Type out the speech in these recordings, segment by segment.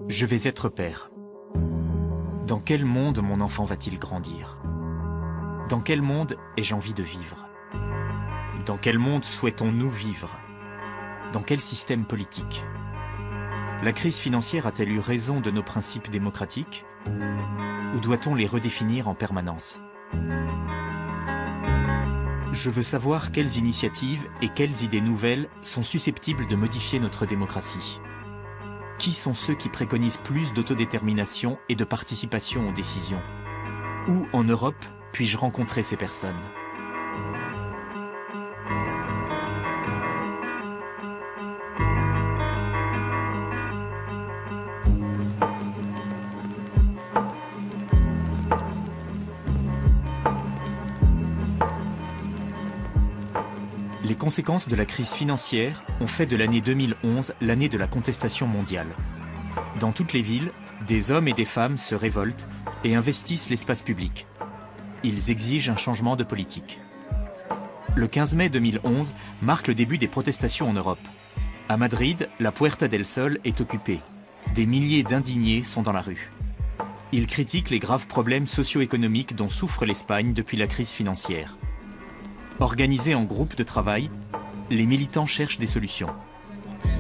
Je vais être père. Dans quel monde mon enfant va-t-il grandir? Dans quel monde ai-je envie de vivre? Dans quel monde souhaitons-nous vivre? Dans quel système politique? La crise financière a-t-elle eu raison de nos principes démocratiques? Ou doit-on les redéfinir en permanence? Je veux savoir quelles initiatives et quelles idées nouvelles sont susceptibles de modifier notre démocratie. Qui sont ceux qui préconisent plus d'autodétermination et de participation aux décisions? Où, en Europe, puis-je rencontrer ces personnes? Les conséquences de la crise financière ont fait de l'année 2011 l'année de la contestation mondiale. Dans toutes les villes, des hommes et des femmes se révoltent et investissent l'espace public. Ils exigent un changement de politique. Le 15 mai 2011 marque le début des protestations en Europe. À Madrid, la Puerta del Sol est occupée. Des milliers d'indignés sont dans la rue. Ils critiquent les graves problèmes socio-économiques dont souffre l'Espagne depuis la crise financière. Organisés en groupes de travail, les militants cherchent des solutions.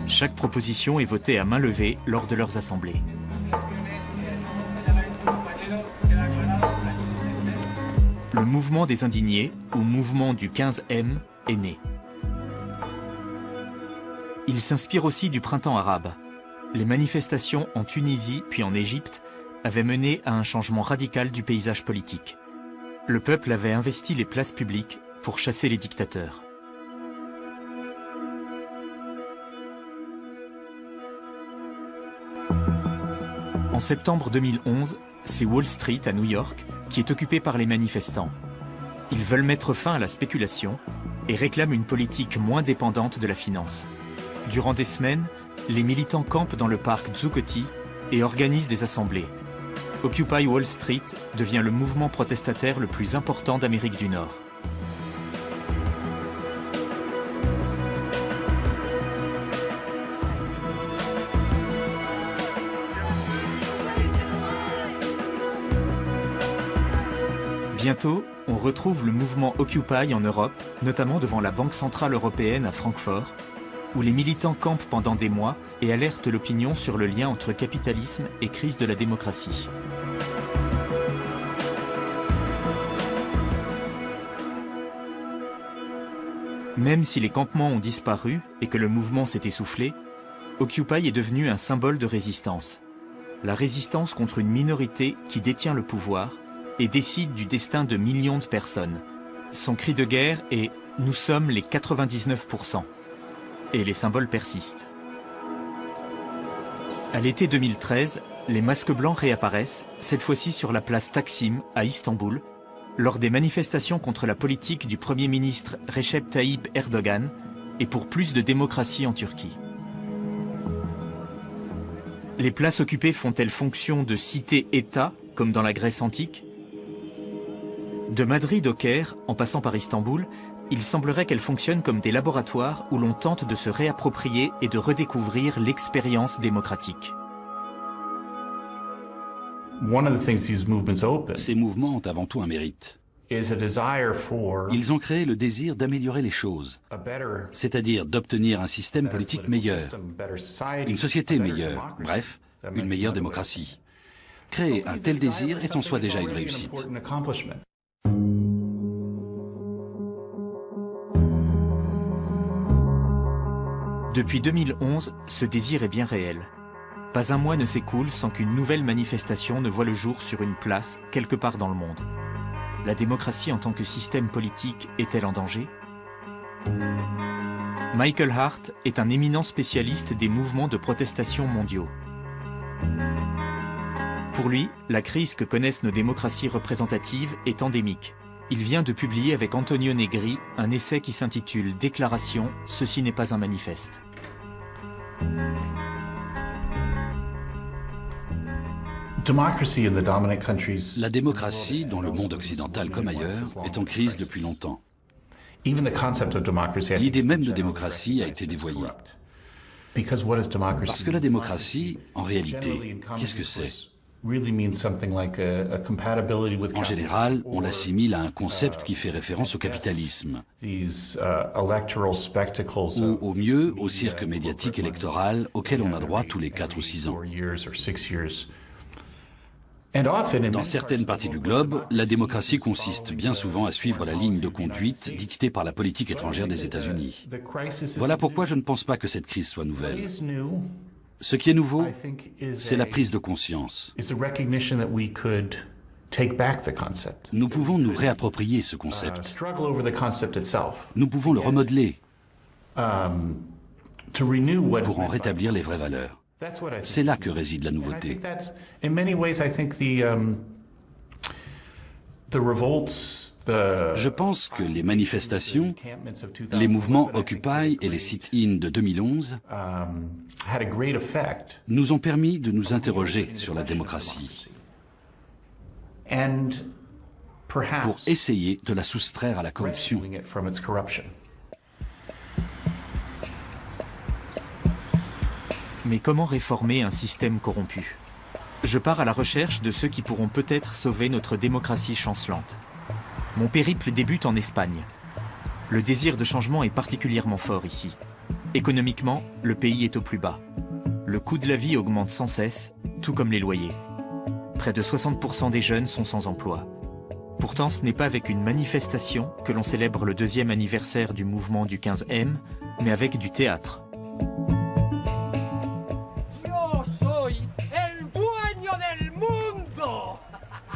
Chaque proposition est votée à main levée lors de leurs assemblées. Le mouvement des indignés, ou mouvement du 15M, est né. Il s'inspire aussi du printemps arabe. Les manifestations en Tunisie puis en Égypte avaient mené à un changement radical du paysage politique. Le peuple avait investi les places publiques pour chasser les dictateurs. En septembre 2011, c'est Wall Street à New York qui est occupée par les manifestants. Ils veulent mettre fin à la spéculation et réclament une politique moins dépendante de la finance. Durant des semaines, les militants campent dans le parc Zuccotti et organisent des assemblées. Occupy Wall Street devient le mouvement protestataire le plus important d'Amérique du Nord. Bientôt, on retrouve le mouvement Occupy en Europe, notamment devant la Banque centrale européenne à Francfort, où les militants campent pendant des mois et alertent l'opinion sur le lien entre capitalisme et crise de la démocratie. Même si les campements ont disparu et que le mouvement s'est essoufflé, Occupy est devenu un symbole de résistance. La résistance contre une minorité qui détient le pouvoir et décide du destin de millions de personnes. Son cri de guerre est « Nous sommes les 99%. Et les symboles persistent. À l'été 2013, les masques blancs réapparaissent, cette fois-ci sur la place Taksim à Istanbul, lors des manifestations contre la politique du Premier ministre Recep Tayyip Erdogan et pour plus de démocratie en Turquie. Les places occupées font-elles fonction de cité-État, comme dans la Grèce antique? De Madrid au Caire, en passant par Istanbul, il semblerait qu'elles fonctionnent comme des laboratoires où l'on tente de se réapproprier et de redécouvrir l'expérience démocratique. Ces mouvements ont avant tout un mérite. Ils ont créé le désir d'améliorer les choses, c'est-à-dire d'obtenir un système politique meilleur, une société meilleure, bref, une meilleure démocratie. Créer un tel désir est en soi déjà une réussite. Depuis 2011, ce désir est bien réel. Pas un mois ne s'écoule sans qu'une nouvelle manifestation ne voie le jour sur une place, quelque part dans le monde. La démocratie en tant que système politique est-elle en danger? Michael Hart est un éminent spécialiste des mouvements de protestation mondiaux. Pour lui, la crise que connaissent nos démocraties représentatives est endémique. Il vient de publier avec Antonio Negri un essai qui s'intitule « Déclaration, ceci n'est pas un manifeste ». La démocratie, dans le monde occidental comme ailleurs, est en crise depuis longtemps. L'idée même de démocratie a été dévoyée. Parce que la démocratie, en réalité, qu'est-ce que c'est? En général, on l'assimile à un concept qui fait référence au capitalisme, ou au mieux au cirque médiatique électoral auquel on a droit tous les 4 ou 6 ans. Dans certaines parties du globe, la démocratie consiste bien souvent à suivre la ligne de conduite dictée par la politique étrangère des États-Unis. Voilà pourquoi je ne pense pas que cette crise soit nouvelle. Ce qui est nouveau, c'est la prise de conscience. Nous pouvons nous réapproprier ce concept. Nous pouvons le remodeler pour en rétablir les vraies valeurs. C'est là que réside la nouveauté. Je pense que les manifestations, les mouvements Occupy et les sit-in de 2011 nous ont permis de nous interroger sur la démocratie pour essayer de la soustraire à la corruption. Mais comment réformer un système corrompu? Je pars à la recherche de ceux qui pourront peut-être sauver notre démocratie chancelante. Mon périple débute en Espagne. Le désir de changement est particulièrement fort ici. Économiquement, le pays est au plus bas. Le coût de la vie augmente sans cesse, tout comme les loyers. Près de 60% des jeunes sont sans emploi. Pourtant, ce n'est pas avec une manifestation que l'on célèbre le 2e anniversaire du mouvement du 15M, mais avec du théâtre.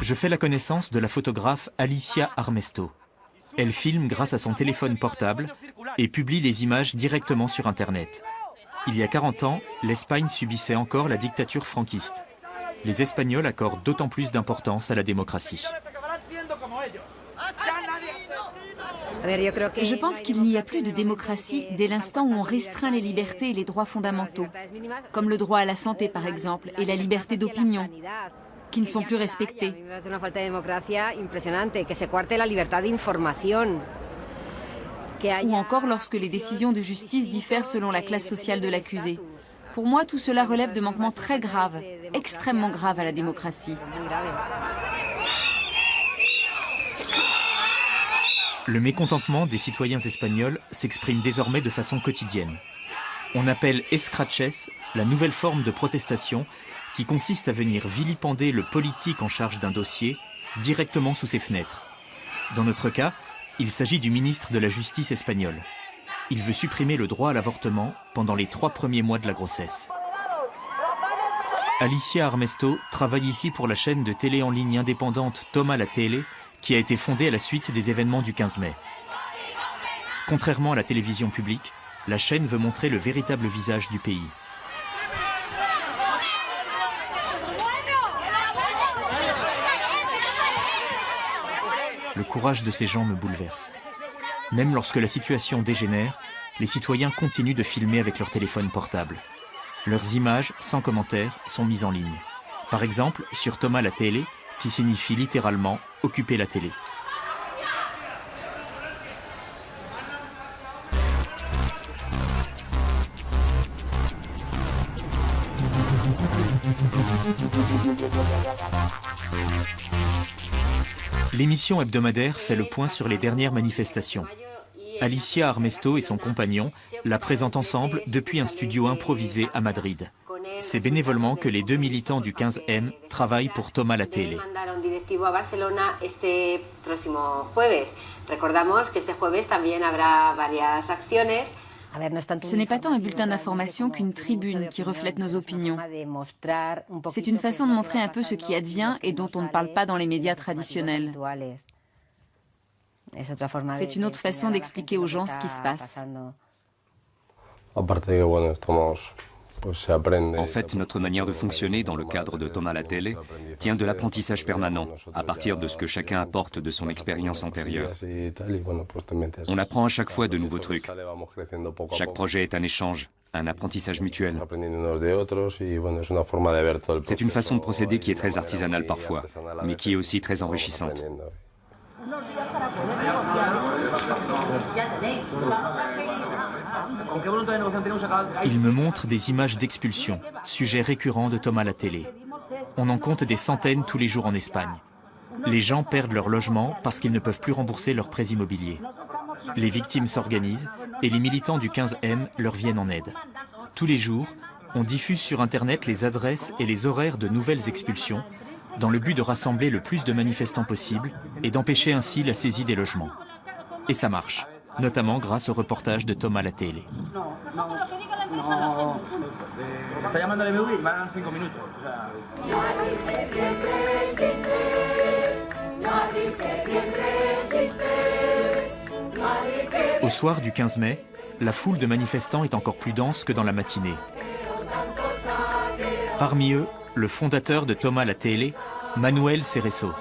Je fais la connaissance de la photographe Alicia Armesto. Elle filme grâce à son téléphone portable et publie les images directement sur Internet. Il y a 40 ans, l'Espagne subissait encore la dictature franquiste. Les Espagnols accordent d'autant plus d'importance à la démocratie. Je pense qu'il n'y a plus de démocratie dès l'instant où on restreint les libertés et les droits fondamentaux, comme le droit à la santé par exemple, et la liberté d'opinion, qui ne sont plus respectés. Ou encore lorsque les décisions de justice diffèrent selon la classe sociale de l'accusé. Pour moi, tout cela relève de manquements très graves, extrêmement graves à la démocratie. Le mécontentement des citoyens espagnols s'exprime désormais de façon quotidienne. On appelle escraches la nouvelle forme de protestation qui consiste à venir vilipender le politique en charge d'un dossier directement sous ses fenêtres. Dans notre cas, il s'agit du ministre de la Justice espagnol. Il veut supprimer le droit à l'avortement pendant les 3 premiers mois de la grossesse. Alicia Armesto travaille ici pour la chaîne de télé en ligne indépendante Toma la Tele, qui a été fondée à la suite des événements du 15 mai. Contrairement à la télévision publique, la chaîne veut montrer le véritable visage du pays. Le courage de ces gens me bouleverse. Même lorsque la situation dégénère, les citoyens continuent de filmer avec leur téléphone portable. Leurs images, sans commentaire, sont mises en ligne. Par exemple, sur Toma la Tele, qui signifie littéralement « occuper la télé ». L'émission hebdomadaire fait le point sur les dernières manifestations. Alicia Armesto et son compagnon la présentent ensemble depuis un studio improvisé à Madrid. C'est bénévolement que les 2 militants du 15M travaillent pour Toma la Tele. Ce n'est pas tant un bulletin d'information qu'une tribune qui reflète nos opinions. C'est une façon de montrer un peu ce qui advient et dont on ne parle pas dans les médias traditionnels. C'est une autre façon d'expliquer aux gens ce qui se passe. En fait, notre manière de fonctionner dans le cadre de Toma la Tele tient de l'apprentissage permanent, à partir de ce que chacun apporte de son expérience antérieure. On apprend à chaque fois de nouveaux trucs. Chaque projet est un échange, un apprentissage mutuel. C'est une façon de procéder qui est très artisanale parfois, mais qui est aussi très enrichissante. Il me montre des images d'expulsion, sujet récurrent de Tom à la télé. On en compte des centaines tous les jours en Espagne. Les gens perdent leur logement parce qu'ils ne peuvent plus rembourser leurs prêts immobiliers. Les victimes s'organisent et les militants du 15M leur viennent en aide. Tous les jours, on diffuse sur Internet les adresses et les horaires de nouvelles expulsions dans le but de rassembler le plus de manifestants possible et d'empêcher ainsi la saisie des logements. Et ça marche, notamment grâce au reportage de Tom à la télé. Au soir du 15 mai, la foule de manifestants est encore plus dense que dans la matinée. Parmi eux, le fondateur de Tom à la télé, Manuel Cerezo.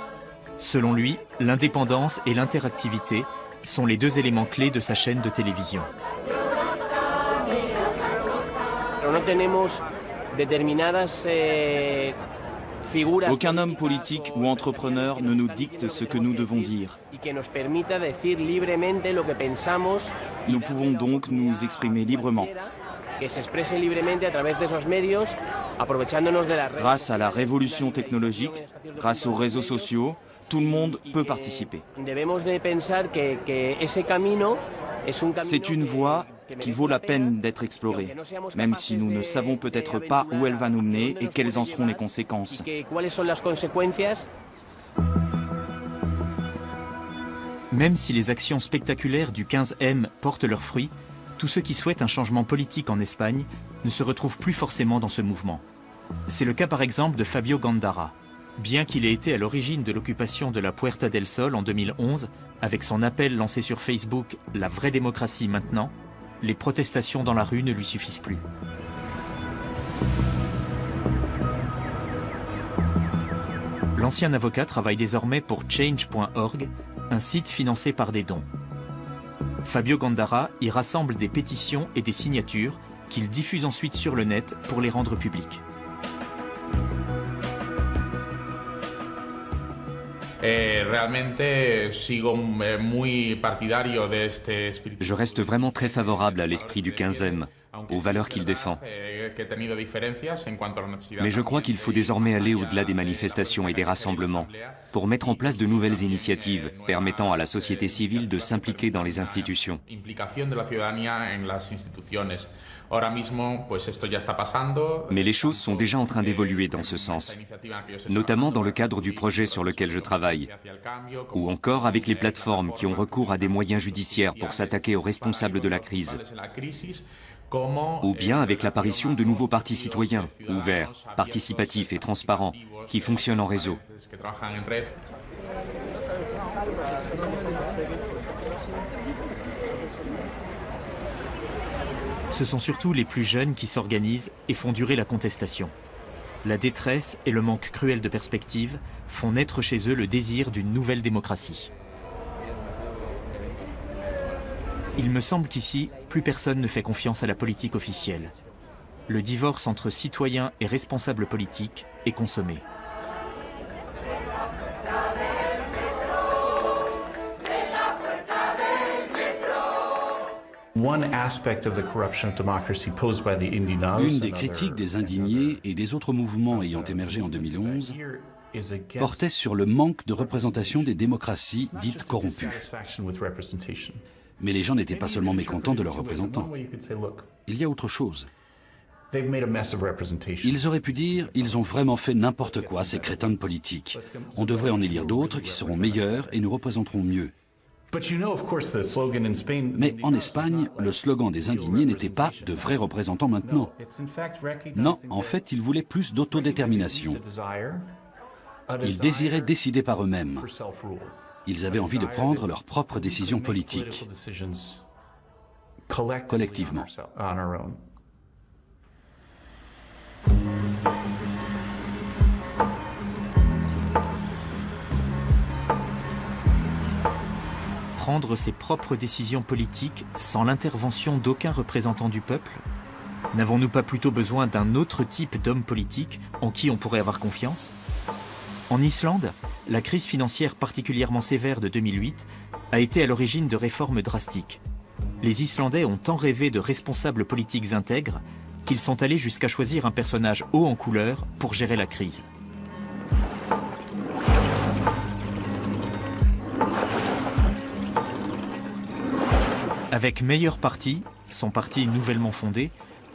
Selon lui, l'indépendance et l'interactivité sont les deux éléments clés de sa chaîne de télévision. Aucun homme politique ou entrepreneur ne nous dicte ce que nous devons dire. Nous pouvons donc nous exprimer librement. Grâce à la révolution technologique, grâce aux réseaux sociaux, tout le monde peut participer. C'est une voie qui vaut la peine d'être explorée, même si nous ne savons peut-être pas où elle va nous mener et quelles en seront les conséquences. Même si les actions spectaculaires du 15M portent leurs fruits, tous ceux qui souhaitent un changement politique en Espagne ne se retrouvent plus forcément dans ce mouvement. C'est le cas par exemple de Fabio Gándara. Bien qu'il ait été à l'origine de l'occupation de la Puerta del Sol en 2011, avec son appel lancé sur Facebook « La vraie démocratie maintenant », les protestations dans la rue ne lui suffisent plus. L'ancien avocat travaille désormais pour Change.org, un site financé par des dons. Fabio Gándara y rassemble des pétitions et des signatures qu'il diffuse ensuite sur le net pour les rendre publiques. Je reste vraiment très favorable à l'esprit du 15M, aux valeurs qu'il défend. Mais je crois qu'il faut désormais aller au-delà des manifestations et des rassemblements pour mettre en place de nouvelles initiatives permettant à la société civile de s'impliquer dans les institutions. Mais les choses sont déjà en train d'évoluer dans ce sens, notamment dans le cadre du projet sur lequel je travaille, ou encore avec les plateformes qui ont recours à des moyens judiciaires pour s'attaquer aux responsables de la crise, ou bien avec l'apparition de nouveaux partis citoyens, ouverts, participatifs et transparents, qui fonctionnent en réseau. Ce sont surtout les plus jeunes qui s'organisent et font durer la contestation. La détresse et le manque cruel de perspectives font naître chez eux le désir d'une nouvelle démocratie. Il me semble qu'ici, plus personne ne fait confiance à la politique officielle. Le divorce entre citoyens et responsables politiques est consommé. Une des critiques des indignés et des autres mouvements ayant émergé en 2011 portait sur le manque de représentation des démocraties dites corrompues. Mais les gens n'étaient pas seulement mécontents de leurs représentants. Il y a autre chose. Ils auraient pu dire « ils ont vraiment fait n'importe quoi, ces crétins de politique. On devrait en élire d'autres qui seront meilleurs et nous représenteront mieux. » Mais en Espagne, le slogan des indignés n'était pas « de vrais représentants maintenant ». Non, en fait, ils voulaient plus d'autodétermination. Ils désiraient décider par eux-mêmes. Ils avaient envie de prendre leurs propres décisions politiques, collectivement. Prendre ses propres décisions politiques sans l'intervention d'aucun représentant du peuple? N'avons-nous pas plutôt besoin d'un autre type d'homme politique en qui on pourrait avoir confiance? En Islande, la crise financière particulièrement sévère de 2008 a été à l'origine de réformes drastiques. Les Islandais ont tant rêvé de responsables politiques intègres qu'ils sont allés jusqu'à choisir un personnage haut en couleur pour gérer la crise. Avec Meilleur Parti, son parti nouvellement fondé,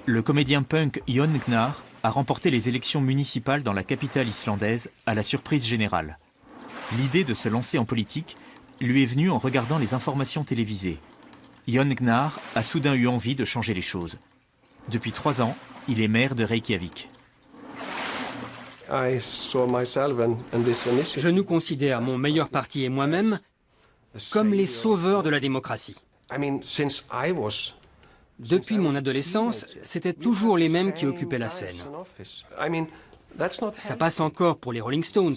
le comédien punk Jon Gnarr a remporté les élections municipales dans la capitale islandaise à la surprise générale. L'idée de se lancer en politique lui est venue en regardant les informations télévisées. Jon Gnarr a soudain eu envie de changer les choses. Depuis 3 ans, il est maire de Reykjavik. Je nous considère, mon Meilleur Parti et moi-même, comme les sauveurs de la démocratie. Depuis mon adolescence, c'était toujours les mêmes qui occupaient la scène. Ça passe encore pour les Rolling Stones,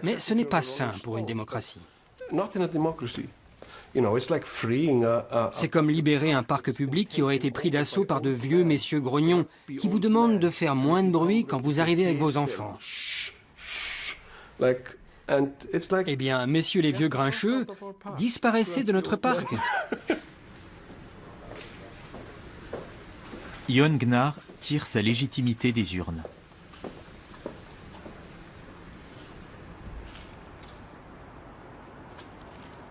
mais ce n'est pas sain pour une démocratie. C'est comme libérer un parc public qui aurait été pris d'assaut par de vieux messieurs grognons qui vous demandent de faire moins de bruit quand vous arrivez avec vos enfants. Eh bien, messieurs les vieux grincheux, disparaissez de notre parc. Jon Gnarr tire sa légitimité des urnes.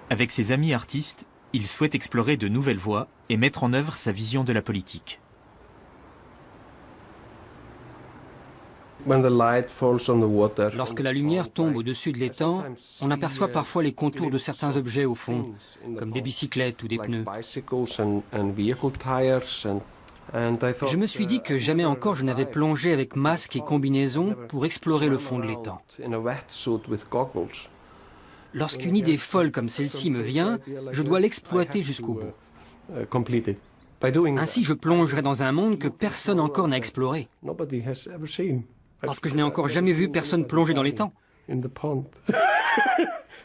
Avec ses amis artistes, il souhaite explorer de nouvelles voies et mettre en œuvre sa vision de la politique. Lorsque la lumière tombe au-dessus de l'étang, on aperçoit parfois les contours de certains objets au fond, comme des bicyclettes ou des pneus. Je me suis dit que jamais encore je n'avais plongé avec masque et combinaison pour explorer le fond de l'étang. Lorsqu'une idée folle comme celle-ci me vient, je dois l'exploiter jusqu'au bout. Ainsi, je plongerai dans un monde que personne encore n'a exploré. Parce que je n'ai encore jamais vu personne plonger dans l'étang.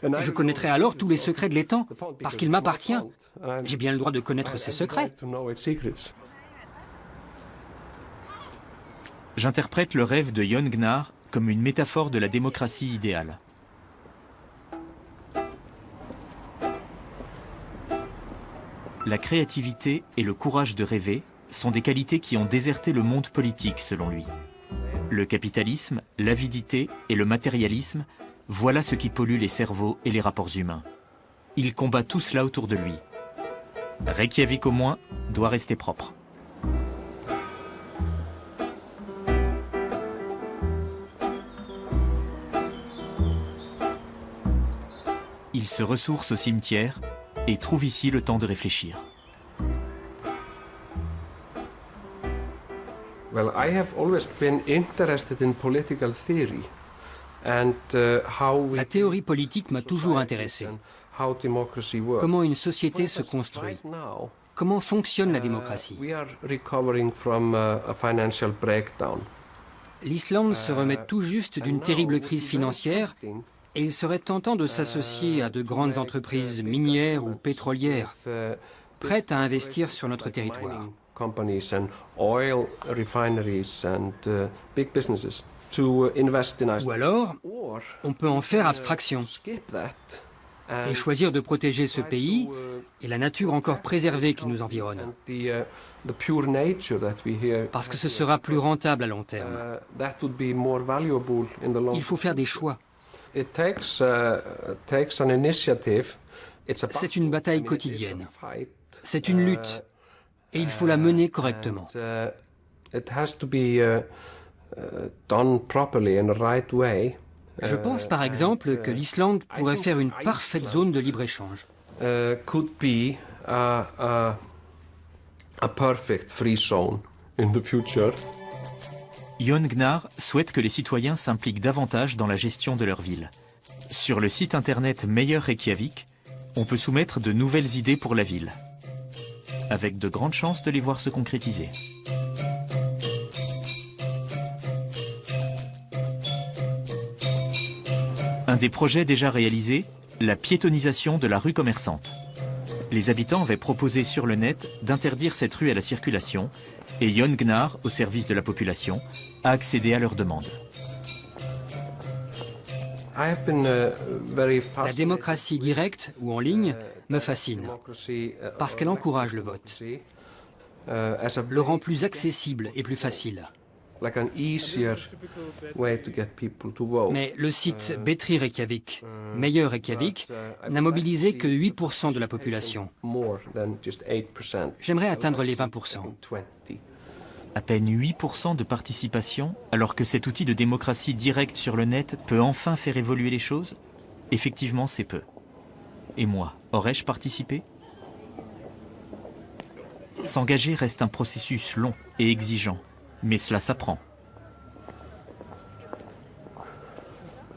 Je connaîtrai alors tous les secrets de l'étang, parce qu'il m'appartient. J'ai bien le droit de connaître ses secrets. J'interprète le rêve de Jon Gnarr comme une métaphore de la démocratie idéale. La créativité et le courage de rêver sont des qualités qui ont déserté le monde politique, selon lui. Le capitalisme, l'avidité et le matérialisme, voilà ce qui pollue les cerveaux et les rapports humains. Il combat tout cela autour de lui. Reykjavik, au moins, doit rester propre. Il se ressource au cimetière et trouve ici le temps de réfléchir. La théorie politique m'a toujours intéressé. Comment une société se construit? Comment fonctionne la démocratie? L'Islande se remet tout juste d'une terrible crise financière et il serait tentant de s'associer à de grandes entreprises minières ou pétrolières prêtes à investir sur notre territoire. Ou alors, on peut en faire abstraction et choisir de protéger ce pays et la nature encore préservée qui nous environne. Parce que ce sera plus rentable à long terme. Il faut faire des choix. C'est une bataille quotidienne. C'est une lutte. Et il faut la mener correctement. Je pense par exemple que l'Islande pourrait faire une parfaite zone de libre-échange. Jon Gnarr souhaite que les citoyens s'impliquent davantage dans la gestion de leur ville. Sur le site internet Meilleur Reykjavik, on peut soumettre de nouvelles idées pour la ville, avec de grandes chances de les voir se concrétiser. Un des projets déjà réalisés, la piétonisation de la rue commerçante. Les habitants avaient proposé sur le net d'interdire cette rue à la circulation et Jon Gnarr, au service de la population, a accédé à leur demande. La démocratie directe ou en ligne me fascine parce qu'elle encourage le vote, le rend plus accessible et plus facile. Mais le site Betri Reykjavik, Meilleur Reykjavik, n'a mobilisé que 8% de la population. J'aimerais atteindre les 20%. À peine 8% de participation, alors que cet outil de démocratie directe sur le net peut enfin faire évoluer les choses? Effectivement, c'est peu. Et moi, aurais-je participé? S'engager reste un processus long et exigeant, mais cela s'apprend.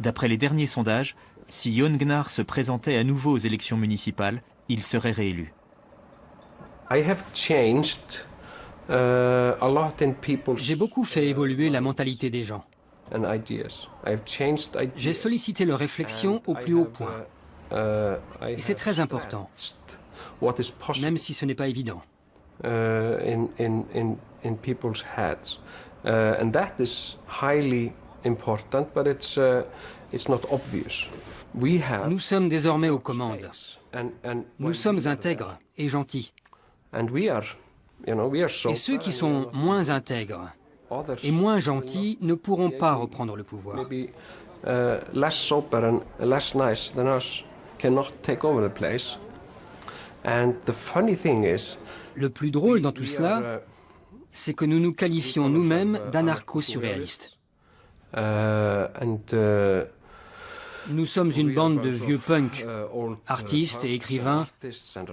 D'après les derniers sondages, si Jon Gnarr se présentait à nouveau aux élections municipales, il serait réélu. J'ai beaucoup fait évoluer la mentalité des gens. J'ai sollicité leur réflexion au plus haut point. Et c'est très important, même si ce n'est pas évident. Nous sommes désormais aux commandes. Nous sommes intègres et gentils. Et ceux qui sont moins intègres et moins gentils ne pourront pas reprendre le pouvoir. Le plus drôle dans tout cela, c'est que nous nous qualifions nous-mêmes d'anarcho-surréalistes. Nous sommes une bande de vieux punks, artistes et écrivains,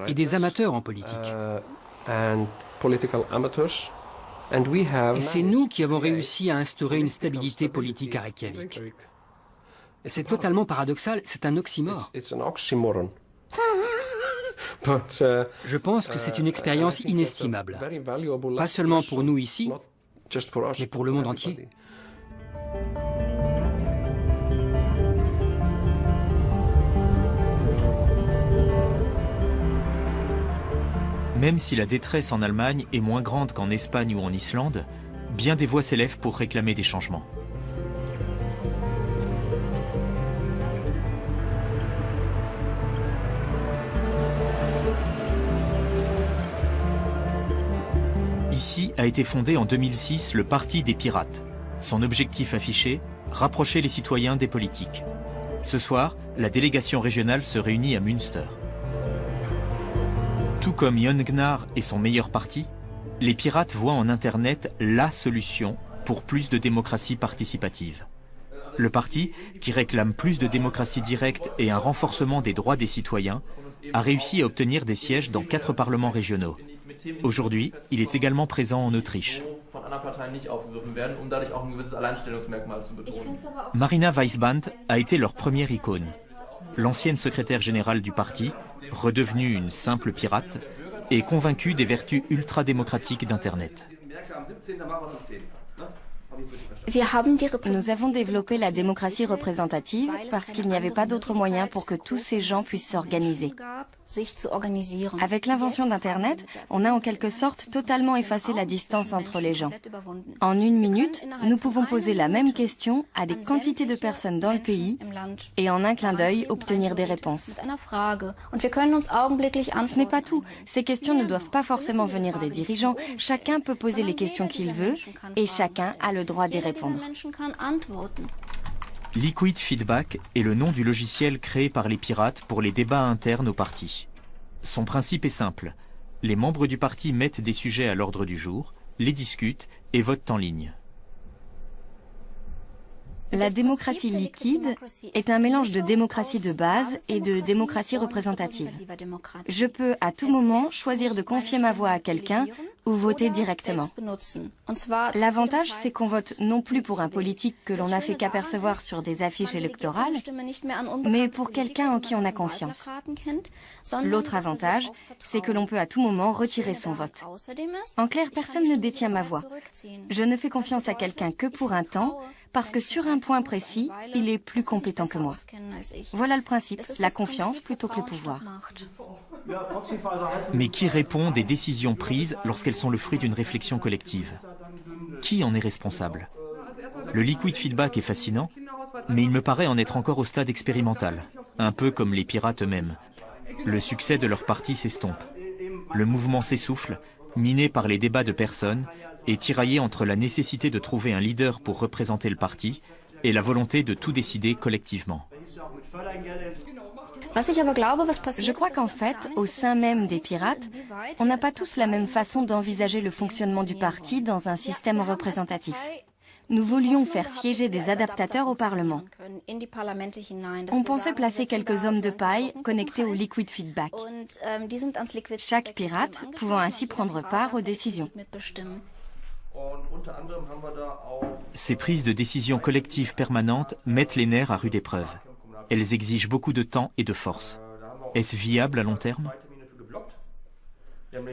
et des amateurs en politique. Et c'est nous qui avons réussi à instaurer une stabilité politique à Reykjavik. C'est totalement paradoxal, c'est un oxymore. Je pense que c'est une expérience inestimable, pas seulement pour nous ici, mais pour le monde entier. Même si la détresse en Allemagne est moins grande qu'en Espagne ou en Islande, bien des voix s'élèvent pour réclamer des changements. Ici a été fondé en 2006 le Parti des Pirates. Son objectif affiché, rapprocher les citoyens des politiques. Ce soir, la délégation régionale se réunit à Münster. Tout comme Jon Gnarr et son meilleur parti, les pirates voient en Internet la solution pour plus de démocratie participative. Le parti, qui réclame plus de démocratie directe et un renforcement des droits des citoyens, a réussi à obtenir des sièges dans 4 parlements régionaux. Aujourd'hui, il est également présent en Autriche. Marina Weisband a été leur première icône. L'ancienne secrétaire générale du parti, redevenue une simple pirate, est convaincue des vertus ultra-démocratiques d'Internet. Nous avons développé la démocratie représentative parce qu'il n'y avait pas d'autre moyen pour que tous ces gens puissent s'organiser. Avec l'invention d'Internet, on a en quelque sorte totalement effacé la distance entre les gens. En 1 minute, nous pouvons poser la même question à des quantités de personnes dans le pays et en un clin d'œil obtenir des réponses. Ce n'est pas tout. Ces questions ne doivent pas forcément venir des dirigeants. Chacun peut poser les questions qu'il veut et chacun a le droit d'y répondre. Liquid Feedback est le nom du logiciel créé par les pirates pour les débats internes au parti. Son principe est simple. Les membres du parti mettent des sujets à l'ordre du jour, les discutent et votent en ligne. La démocratie liquide est un mélange de démocratie de base et de démocratie représentative. Je peux à tout moment choisir de confier ma voix à quelqu'un ou voter directement. L'avantage, c'est qu'on vote non plus pour un politique que l'on n'a fait qu'apercevoir sur des affiches électorales, mais pour quelqu'un en qui on a confiance. L'autre avantage, c'est que l'on peut à tout moment retirer son vote. En clair, personne ne détient ma voix. Je ne fais confiance à quelqu'un que pour un temps, parce que sur un point précis, il est plus compétent que moi. Voilà le principe, la confiance plutôt que le pouvoir. Mais qui répond des décisions prises lorsqu'elles sont le fruit d'une réflexion collective? Qui en est responsable? Le liquid feedback est fascinant, Mais il me paraît en être encore au stade expérimental, un peu comme les pirates eux-mêmes. Le succès de leur parti s'estompe. Le mouvement s'essouffle, miné par les débats de personnes, et tiraillé entre la nécessité de trouver un leader pour représenter le parti et la volonté de tout décider collectivement. Je crois qu'en fait, au sein même des pirates, on n'a pas tous la même façon d'envisager le fonctionnement du parti dans un système représentatif. Nous voulions faire siéger des adaptateurs au Parlement. On pensait placer quelques hommes de paille connectés au liquid feedback. Chaque pirate pouvant ainsi prendre part aux décisions. Ces prises de décision collectives permanentes mettent les nerfs à rude épreuve. Elles exigent beaucoup de temps et de force. Est-ce viable à long terme ? Le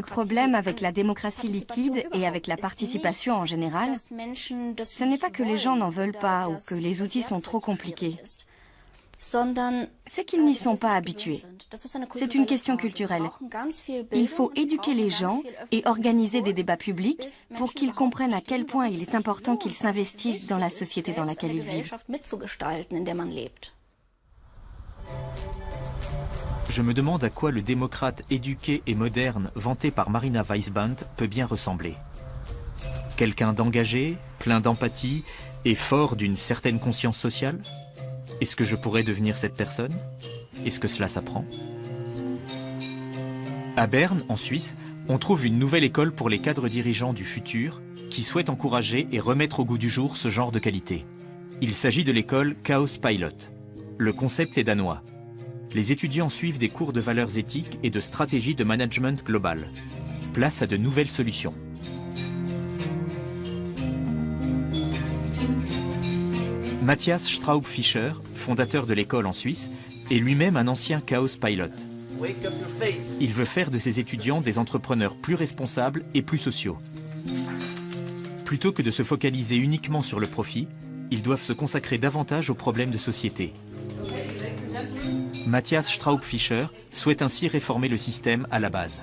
problème avec la démocratie liquide et avec la participation en général, ce n'est pas que les gens n'en veulent pas ou que les outils sont trop compliqués. C'est qu'ils n'y sont pas habitués. C'est une question culturelle. Il faut éduquer les gens et organiser des débats publics pour qu'ils comprennent à quel point il est important qu'ils s'investissent dans la société dans laquelle ils vivent. Je me demande à quoi le démocrate éduqué et moderne vanté par Marina Weisband peut bien ressembler. Quelqu'un d'engagé, plein d'empathie et fort d'une certaine conscience sociale ? Est-ce que je pourrais devenir cette personne? Est-ce que cela s'apprend? À Berne, en Suisse, on trouve une nouvelle école pour les cadres dirigeants du futur qui souhaite encourager et remettre au goût du jour ce genre de qualité. Il s'agit de l'école Chaos Pilot. Le concept est danois. Les étudiants suivent des cours de valeurs éthiques et de stratégie de management global. Place à de nouvelles solutions. Matthias Straub-Fischer, fondateur de l'école en Suisse, est lui-même un ancien Chaos Pilot. Il veut faire de ses étudiants des entrepreneurs plus responsables et plus sociaux. Plutôt que de se focaliser uniquement sur le profit, ils doivent se consacrer davantage aux problèmes de société. Matthias Straub-Fischer souhaite ainsi réformer le système à la base.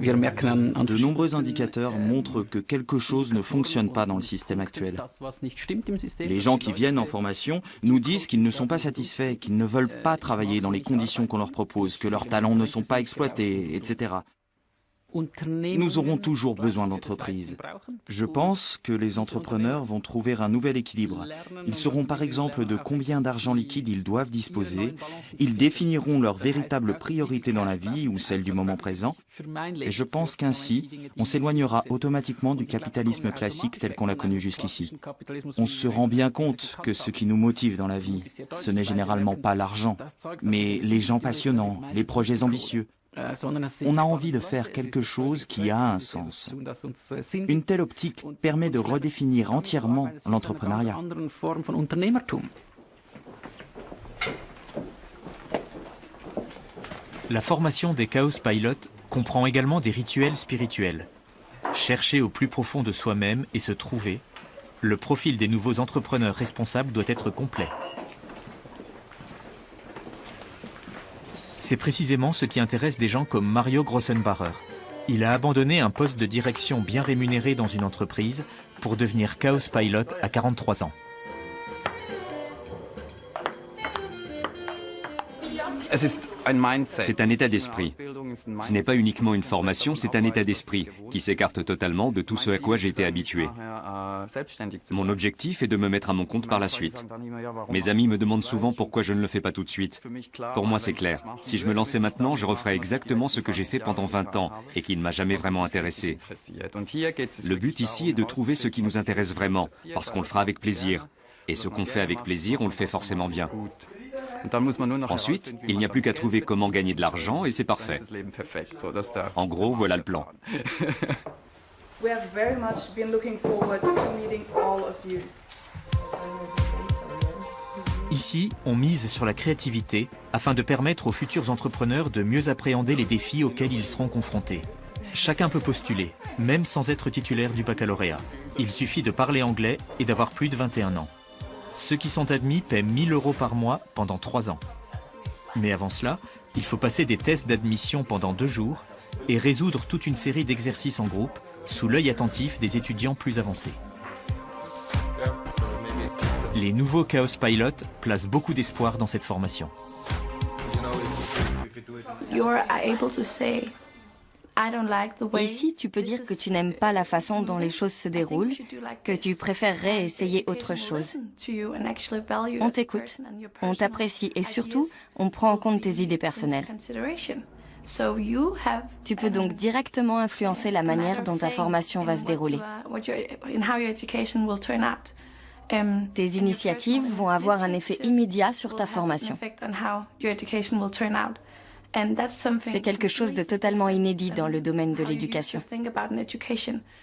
De nombreux indicateurs montrent que quelque chose ne fonctionne pas dans le système actuel. Les gens qui viennent en formation nous disent qu'ils ne sont pas satisfaits, qu'ils ne veulent pas travailler dans les conditions qu'on leur propose, que leurs talents ne sont pas exploités, etc. Nous aurons toujours besoin d'entreprises. Je pense que les entrepreneurs vont trouver un nouvel équilibre. Ils sauront par exemple de combien d'argent liquide ils doivent disposer. Ils définiront leurs véritables priorités dans la vie ou celles du moment présent. Et je pense qu'ainsi, on s'éloignera automatiquement du capitalisme classique tel qu'on l'a connu jusqu'ici. On se rend bien compte que ce qui nous motive dans la vie, ce n'est généralement pas l'argent, mais les gens passionnants, les projets ambitieux. On a envie de faire quelque chose qui a un sens. Une telle optique permet de redéfinir entièrement l'entrepreneuriat. La formation des Chaos Pilots comprend également des rituels spirituels. Chercher au plus profond de soi-même et se trouver, le profil des nouveaux entrepreneurs responsables doit être complet. C'est précisément ce qui intéresse des gens comme Mario Grossenbacher. Il a abandonné un poste de direction bien rémunéré dans une entreprise pour devenir Chaos Pilot à 43 ans. C'est un état d'esprit. Ce n'est pas uniquement une formation, c'est un état d'esprit qui s'écarte totalement de tout ce à quoi j'ai été habitué. Mon objectif est de me mettre à mon compte par la suite. Mes amis me demandent souvent pourquoi je ne le fais pas tout de suite. Pour moi, c'est clair. Si je me lançais maintenant, je referais exactement ce que j'ai fait pendant 20 ans et qui ne m'a jamais vraiment intéressé. Le but ici est de trouver ce qui nous intéresse vraiment, parce qu'on le fera avec plaisir. Et ce qu'on fait avec plaisir, on le fait forcément bien. Ensuite, il n'y a plus qu'à trouver comment gagner de l'argent et c'est parfait. En gros, voilà le plan. Ici, on mise sur la créativité afin de permettre aux futurs entrepreneurs de mieux appréhender les défis auxquels ils seront confrontés. Chacun peut postuler, même sans être titulaire du baccalauréat. Il suffit de parler anglais et d'avoir plus de 21 ans. Ceux qui sont admis paient 1 000 € par mois pendant 3 ans. Mais avant cela, il faut passer des tests d'admission pendant 2 jours et résoudre toute une série d'exercices en groupe sous l'œil attentif des étudiants plus avancés. Les nouveaux Chaos Pilots placent beaucoup d'espoir dans cette formation. Ici, tu peux dire que tu n'aimes pas la façon dont les choses se déroulent, que tu préférerais essayer autre chose. On t'écoute, on t'apprécie et surtout, on prend en compte tes idées personnelles. Tu peux donc directement influencer la manière dont ta formation va se dérouler. Tes initiatives vont avoir un effet immédiat sur ta formation. C'est quelque chose de totalement inédit dans le domaine de l'éducation.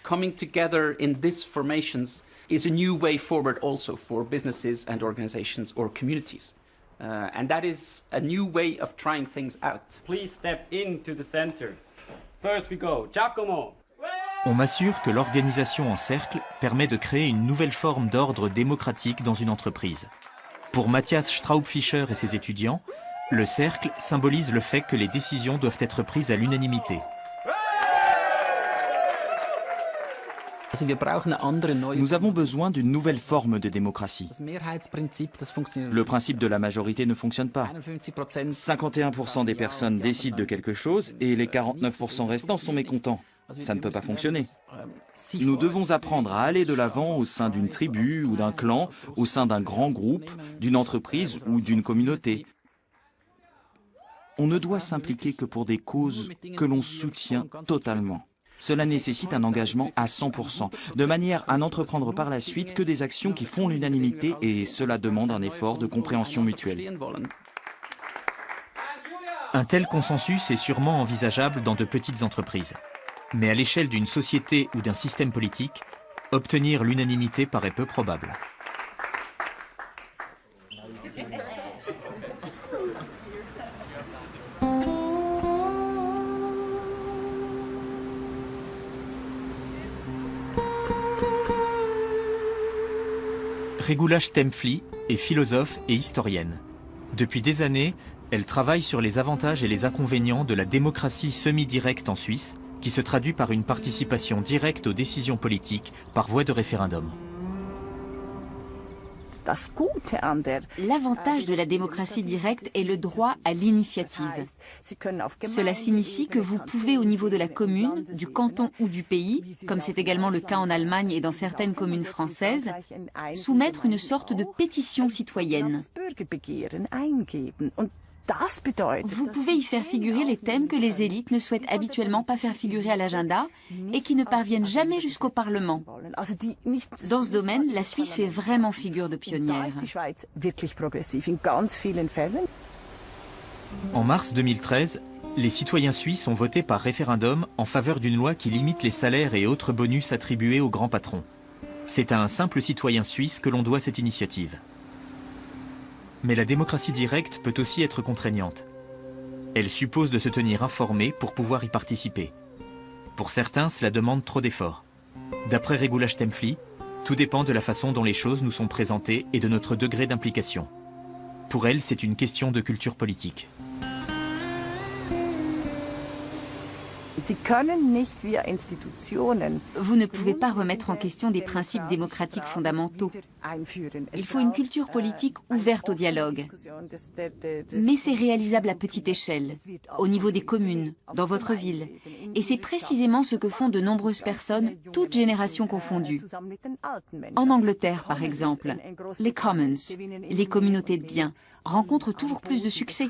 Coming together in these formations is a new way forward also for businesses and organizations or communities. And that is a new way of trying things out. Please step into the center. First we go, Giacomo. On m'assure que l'organisation en cercle permet de créer une nouvelle forme d'ordre démocratique dans une entreprise. Pour Matthias Straubfischer et ses étudiants, le cercle symbolise le fait que les décisions doivent être prises à l'unanimité. Nous avons besoin d'une nouvelle forme de démocratie. Le principe de la majorité ne fonctionne pas. 51% des personnes décident de quelque chose et les 49% restants sont mécontents. Ça ne peut pas fonctionner. Nous devons apprendre à aller de l'avant au sein d'une tribu ou d'un clan, au sein d'un grand groupe, d'une entreprise ou d'une communauté. On ne doit s'impliquer que pour des causes que l'on soutient totalement. Cela nécessite un engagement à 100%, de manière à n'entreprendre par la suite que des actions qui font l'unanimité et cela demande un effort de compréhension mutuelle. Un tel consensus est sûrement envisageable dans de petites entreprises. Mais à l'échelle d'une société ou d'un système politique, obtenir l'unanimité paraît peu probable. Regula Stempfli est philosophe et historienne. Depuis des années, elle travaille sur les avantages et les inconvénients de la démocratie semi-directe en Suisse, qui se traduit par une participation directe aux décisions politiques par voie de référendum. L'avantage de la démocratie directe est le droit à l'initiative. Cela signifie que vous pouvez, au niveau de la commune, du canton ou du pays, comme c'est également le cas en Allemagne et dans certaines communes françaises, soumettre une sorte de pétition citoyenne. Vous pouvez y faire figurer les thèmes que les élites ne souhaitent habituellement pas faire figurer à l'agenda et qui ne parviennent jamais jusqu'au Parlement. Dans ce domaine, la Suisse fait vraiment figure de pionnière. En mars 2013, les citoyens suisses ont voté par référendum en faveur d'une loi qui limite les salaires et autres bonus attribués aux grands patrons. C'est à un simple citoyen suisse que l'on doit cette initiative. Mais la démocratie directe peut aussi être contraignante. Elle suppose de se tenir informé pour pouvoir y participer. Pour certains, cela demande trop d'efforts. D'après Regula Stempfli, tout dépend de la façon dont les choses nous sont présentées et de notre degré d'implication. Pour elle, c'est une question de culture politique. Vous ne pouvez pas remettre en question des principes démocratiques fondamentaux. Il faut une culture politique ouverte au dialogue. Mais c'est réalisable à petite échelle, au niveau des communes, dans votre ville. Et c'est précisément ce que font de nombreuses personnes, toutes générations confondues. En Angleterre, par exemple, les Commons, les communautés de biens, rencontrent toujours plus de succès.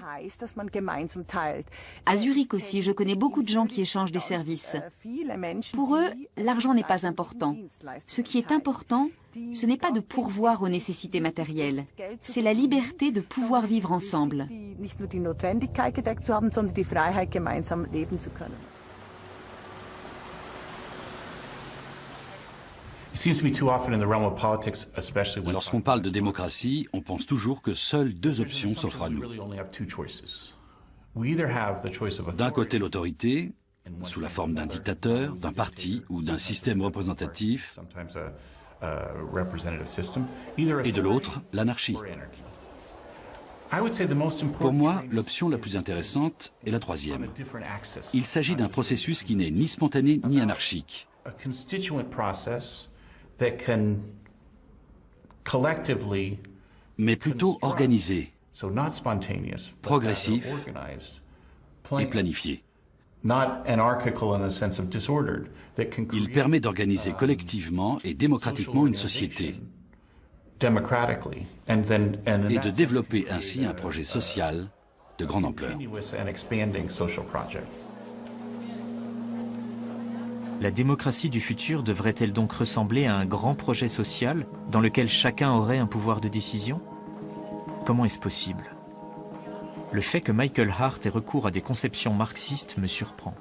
À Zurich aussi, je connais beaucoup de gens qui échangent des services. Pour eux, l'argent n'est pas important. Ce qui est important, ce n'est pas de pourvoir aux nécessités matérielles, c'est la liberté de pouvoir vivre ensemble. Lorsqu'on parle de démocratie, on pense toujours que seules deux options s'offrent à nous. D'un côté, l'autorité, sous la forme d'un dictateur, d'un parti ou d'un système représentatif, et de l'autre, l'anarchie. Pour moi, l'option la plus intéressante est la troisième. Il s'agit d'un processus qui n'est ni spontané ni anarchique, mais plutôt organisé, progressif et planifié. Il permet d'organiser collectivement et démocratiquement une société et de développer ainsi un projet social de grande ampleur. La démocratie du futur devrait-elle donc ressembler à un grand projet social dans lequel chacun aurait un pouvoir de décision? Comment est-ce possible? Le fait que Michael Hart ait recours à des conceptions marxistes me surprend.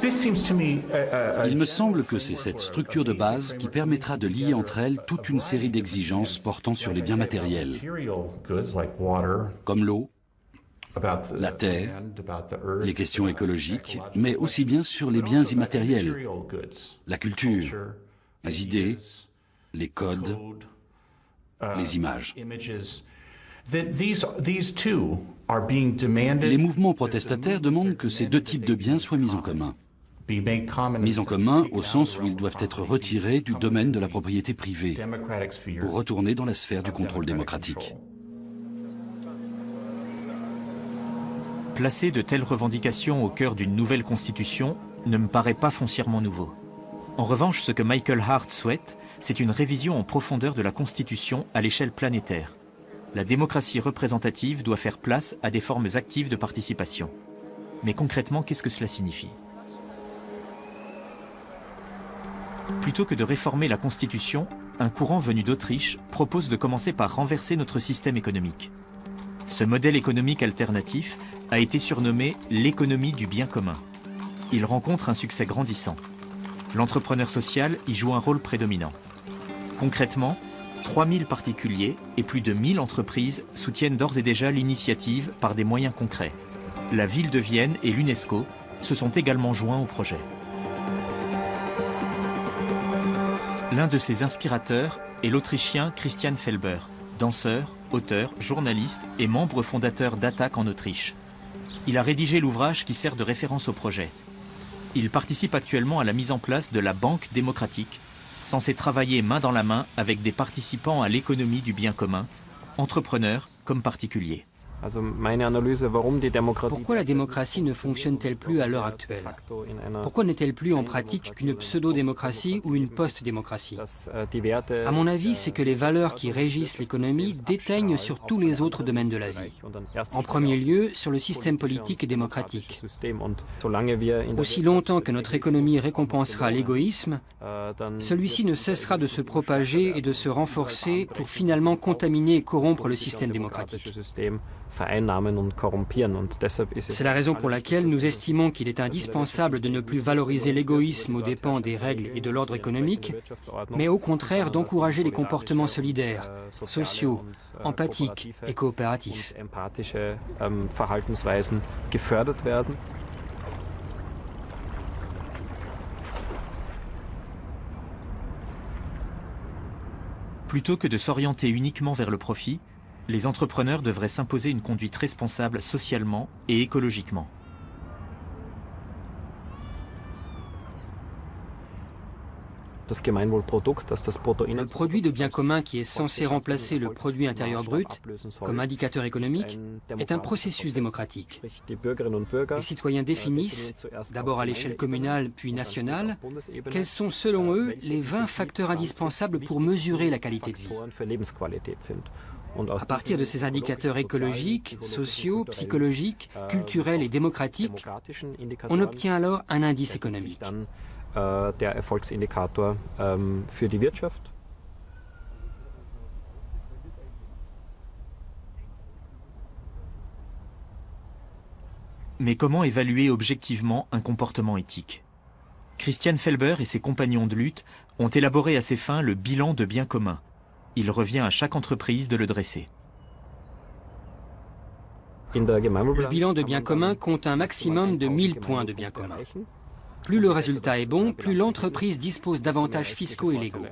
Il me semble que c'est cette structure de base qui permettra de lier entre elles toute une série d'exigences portant sur les biens matériels, comme l'eau, la terre, les questions écologiques, mais aussi bien sur les biens immatériels, la culture, les idées, les codes, les images. Les mouvements protestataires demandent que ces deux types de biens soient mis en commun. Mis en commun au sens où ils doivent être retirés du domaine de la propriété privée pour retourner dans la sphère du contrôle démocratique. Placer de telles revendications au cœur d'une nouvelle constitution ne me paraît pas foncièrement nouveau. En revanche, ce que Michael Hart souhaite, c'est une révision en profondeur de la Constitution à l'échelle planétaire. La démocratie représentative doit faire place à des formes actives de participation. Mais concrètement, qu'est-ce que cela signifie? Plutôt que de réformer la Constitution, un courant venu d'Autriche propose de commencer par renverser notre système économique. Ce modèle économique alternatif a été surnommé l'économie du bien commun. Il rencontre un succès grandissant. L'entrepreneur social y joue un rôle prédominant. Concrètement, 3000 particuliers et plus de 1000 entreprises soutiennent d'ores et déjà l'initiative par des moyens concrets. La ville de Vienne et l'UNESCO se sont également joints au projet. L'un de ses inspirateurs est l'Autrichien Christian Felber, danseur, auteur, journaliste et membre fondateur d'Attac en Autriche. Il a rédigé l'ouvrage qui sert de référence au projet. Il participe actuellement à la mise en place de la Banque démocratique, censée travailler main dans la main avec des participants à l'économie du bien commun, entrepreneurs comme particuliers. Pourquoi la démocratie ne fonctionne-t-elle plus à l'heure actuelle? Pourquoi n'est-elle plus en pratique qu'une pseudo-démocratie ou une post-démocratie? À mon avis, c'est que les valeurs qui régissent l'économie déteignent sur tous les autres domaines de la vie. En premier lieu, sur le système politique et démocratique. Aussi longtemps que notre économie récompensera l'égoïsme, celui-ci ne cessera de se propager et de se renforcer pour finalement contaminer et corrompre le système démocratique. C'est la raison pour laquelle nous estimons qu'il est indispensable de ne plus valoriser l'égoïsme aux dépens des règles et de l'ordre économique, mais au contraire d'encourager les comportements solidaires, sociaux, empathiques et coopératifs. Plutôt que de s'orienter uniquement vers le profit, les entrepreneurs devraient s'imposer une conduite responsable socialement et écologiquement. Le produit de bien commun qui est censé remplacer le produit intérieur brut comme indicateur économique est un processus démocratique. Les citoyens définissent, d'abord à l'échelle communale puis nationale, quels sont selon eux les 20 facteurs indispensables pour mesurer la qualité de vie. À partir de ces indicateurs écologiques, sociaux, psychologiques, culturels et démocratiques, on obtient alors un indice économique. Mais comment évaluer objectivement un comportement éthique? Christian Felber et ses compagnons de lutte ont élaboré à ces fins le bilan de bien commun. Il revient à chaque entreprise de le dresser. Le bilan de bien commun compte un maximum de 1000 points de bien commun. Plus le résultat est bon, plus l'entreprise dispose d'avantages fiscaux et légaux.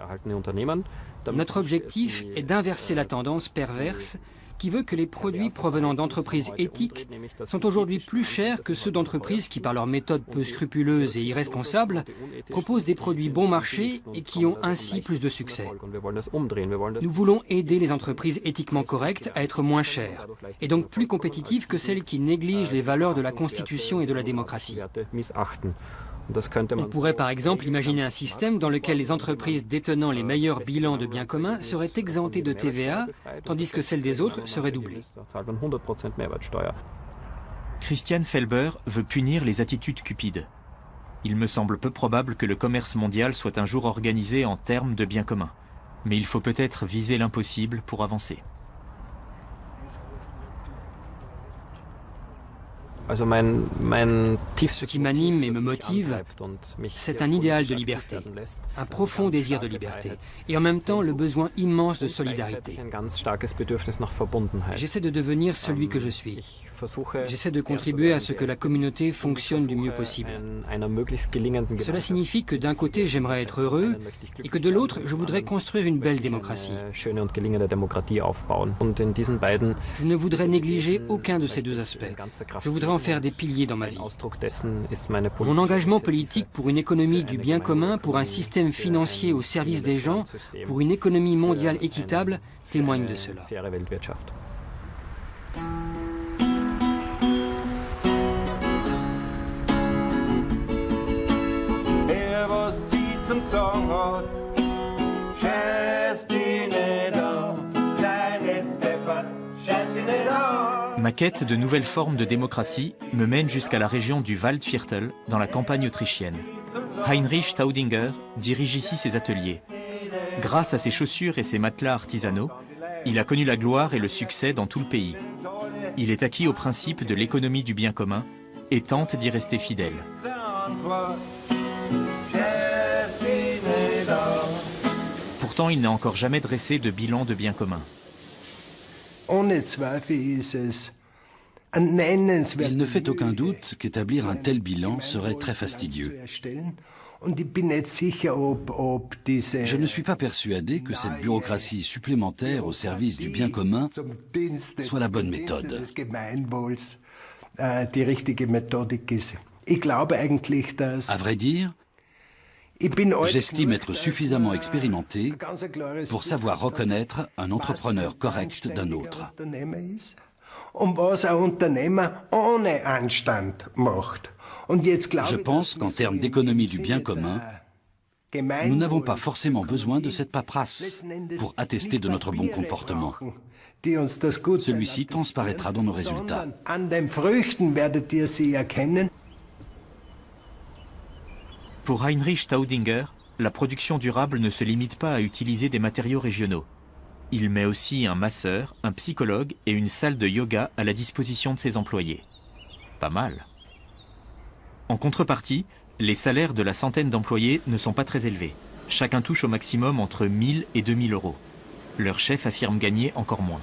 Notre objectif est d'inverser la tendance perverse qui veut que les produits provenant d'entreprises éthiques sont aujourd'hui plus chers que ceux d'entreprises qui, par leurs méthodes peu scrupuleuses et irresponsables, proposent des produits bon marché et qui ont ainsi plus de succès. Nous voulons aider les entreprises éthiquement correctes à être moins chères, et donc plus compétitives que celles qui négligent les valeurs de la Constitution et de la démocratie. On pourrait par exemple imaginer un système dans lequel les entreprises détenant les meilleurs bilans de biens communs seraient exemptées de TVA, tandis que celles des autres seraient doublées. Christian Felber veut punir les attitudes cupides. Il me semble peu probable que le commerce mondial soit un jour organisé en termes de biens communs. Mais il faut peut-être viser l'impossible pour avancer. Ce qui m'anime et me motive, c'est un idéal de liberté, un profond désir de liberté, et en même temps le besoin immense de solidarité. J'essaie de devenir celui que je suis. J'essaie de contribuer à ce que la communauté fonctionne du mieux possible. Cela signifie que d'un côté j'aimerais être heureux et que de l'autre je voudrais construire une belle démocratie. Je ne voudrais négliger aucun de ces deux aspects. Je voudrais en faire des piliers dans ma vie. Mon engagement politique pour une économie du bien commun, pour un système financier au service des gens, pour une économie mondiale équitable, témoigne de cela. Ma quête de nouvelles formes de démocratie me mène jusqu'à la région du Waldviertel, dans la campagne autrichienne. Heinrich Staudinger dirige ici ses ateliers. Grâce à ses chaussures et ses matelas artisanaux, il a connu la gloire et le succès dans tout le pays. Il est acquis au principe de l'économie du bien commun et tente d'y rester fidèle. Pourtant, il n'a encore jamais dressé de bilan de bien commun. Il ne fait aucun doute qu'établir un tel bilan serait très fastidieux. Je ne suis pas persuadé que cette bureaucratie supplémentaire au service du bien commun soit la bonne méthode. À vrai dire, j'estime être suffisamment expérimenté pour savoir reconnaître un entrepreneur correct d'un autre. Je pense qu'en termes d'économie du bien commun, nous n'avons pas forcément besoin de cette paperasse pour attester de notre bon comportement. Celui-ci transparaîtra dans nos résultats. Pour Heinrich Staudinger, la production durable ne se limite pas à utiliser des matériaux régionaux. Il met aussi un masseur, un psychologue et une salle de yoga à la disposition de ses employés. Pas mal. En contrepartie, les salaires de la centaine d'employés ne sont pas très élevés. Chacun touche au maximum entre 1000 et 2000 euros. Leur chef affirme gagner encore moins.